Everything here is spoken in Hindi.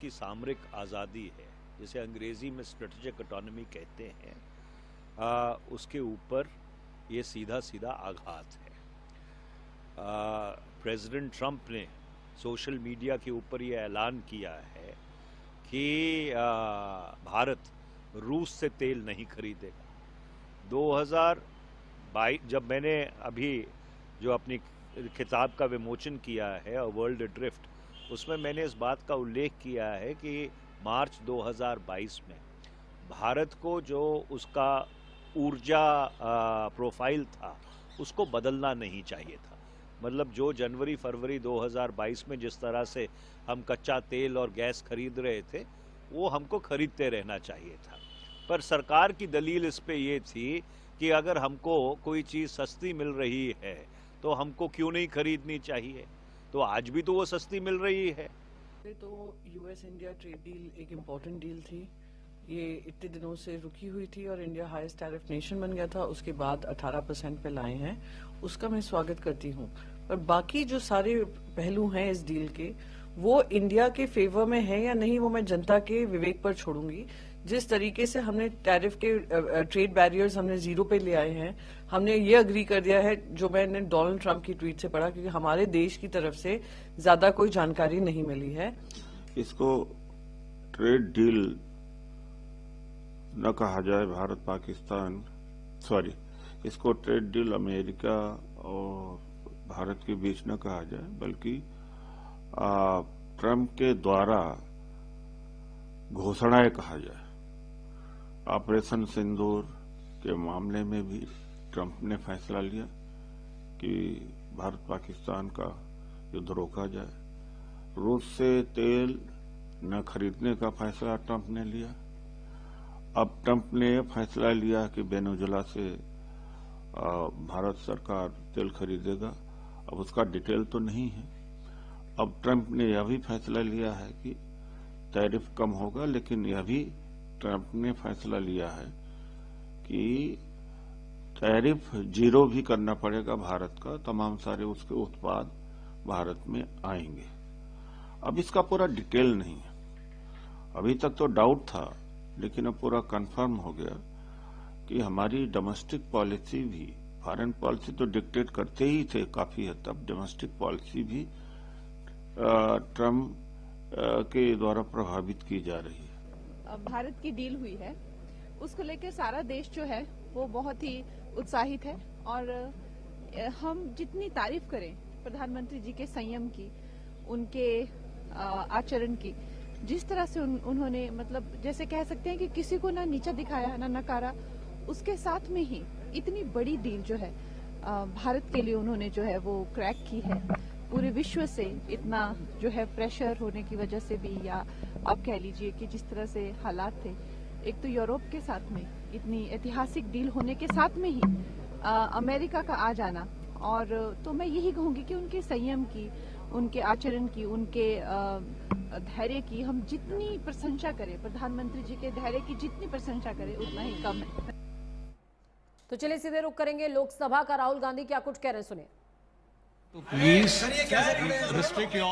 की सामरिक आज़ादी है, जिसे अंग्रेज़ी में स्ट्रेटेजिक ऑटोनॉमी कहते हैं, उसके ऊपर ये सीधा सीधा आघात है। प्रेसिडेंट ट्रंप ने सोशल मीडिया के ऊपर ये ऐलान किया है कि भारत रूस से तेल नहीं खरीदेगा। 2022 जब मैंने अभी जो अपनी किताब का विमोचन किया है अ वर्ल्ड एड्रिफ्ट, उसमें मैंने इस बात का उल्लेख किया है कि मार्च 2022 में भारत को जो उसका ऊर्जा प्रोफाइल था उसको बदलना नहीं चाहिए था। मतलब जो जनवरी फरवरी 2022 में जिस तरह से हम कच्चा तेल और गैस खरीद रहे थे वो हमको खरीदते रहना चाहिए था। पर सरकार की दलील इस पे ये थी कि अगर हमको कोई चीज़ सस्ती मिल रही है तो हमको क्यों नहीं खरीदनी चाहिए। तो आज भी तो वो सस्ती मिल रही है। तो यूएस इंडिया ट्रेड डील एक इम्पोर्टेंट डील थी। ये इतने दिनों से रुकी हुई थी और इंडिया हाईएस्ट टैरिफ नेशन बन गया था। उसके बाद 18% पे लाए हैं, उसका मैं स्वागत करती हूँ। पर बाकी जो सारे पहलू हैं इस डील के, वो इंडिया के फेवर में है या नहीं, वो मैं जनता के विवेक पर छोड़ूंगी। जिस तरीके से हमने टैरिफ के ट्रेड बैरियर्स हमने जीरो पे ले आए हैं, हमने ये अग्री कर दिया है, जो मैंने डोनाल्ड ट्रंप की ट्वीट से पढ़ा, क्योंकि हमारे देश की तरफ से ज्यादा कोई जानकारी नहीं मिली है। इसको ट्रेड डील न कहा जाए, भारत पाकिस्तान इसको ट्रेड डील अमेरिका और भारत के बीच न कहा जाए, बल्कि ट्रंप के द्वारा घोषणाएं कहा जाए। ऑपरेशन सिंदूर के मामले में भी ट्रंप ने फैसला लिया कि भारत पाकिस्तान का युद्ध रोका जाए। रूस से तेल न खरीदने का फैसला ट्रंप ने लिया। अब ट्रंप ने फैसला लिया कि वेनेजुएला से भारत सरकार तेल खरीदेगा। अब उसका डिटेल तो नहीं है। अब ट्रंप ने यह भी फैसला लिया है कि टैरिफ कम होगा, लेकिन यह भी ट्रंप ने फैसला लिया है कि टैरिफ जीरो भी करना पड़ेगा भारत का। तमाम सारे उसके उत्पाद भारत में आएंगे। अब इसका पूरा डिटेल नहीं है। अभी तक तो डाउट था, लेकिन अब पूरा कंफर्म हो गया कि हमारी डोमेस्टिक पॉलिसी भी, फॉरेन पॉलिसी तो डिक्टेट करते ही थे काफी हद तक, डोमेस्टिक पॉलिसी भी ट्रंप के द्वारा प्रभावित की जा रही है। भारत की डील हुई है, उसको लेकर सारा देश जो है वो बहुत ही उत्साहित है। और हम जितनी तारीफ करें प्रधानमंत्री जी के संयम की, उनके आचरण की, जिस तरह से उन्होंने, मतलब जैसे कह सकते हैं कि किसी को ना नीचा दिखाया ना नकारा, उसके साथ में ही इतनी बड़ी डील जो है भारत के लिए उन्होंने जो है वो क्रैक की है। पूरे विश्व से इतना जो है प्रेशर होने की वजह से भी, या आप कह लीजिए कि जिस तरह से हालात थे, एक तो यूरोप के साथ में इतनी ऐतिहासिक डील होने के साथ में ही अमेरिका का आ जाना, और तो मैं यही कहूंगी कि उनके संयम की, उनके आचरण की, उनके धैर्य की हम जितनी प्रशंसा करें, प्रधानमंत्री जी के धैर्य की जितनी प्रशंसा करें उतना ही कम है। तो चलिए सीधे रुख करेंगे लोकसभा का। राहुल गांधी क्या कुछ कह रहे हैं, सुनिए। तो प्लीज रिस्ट्रिक्ट योर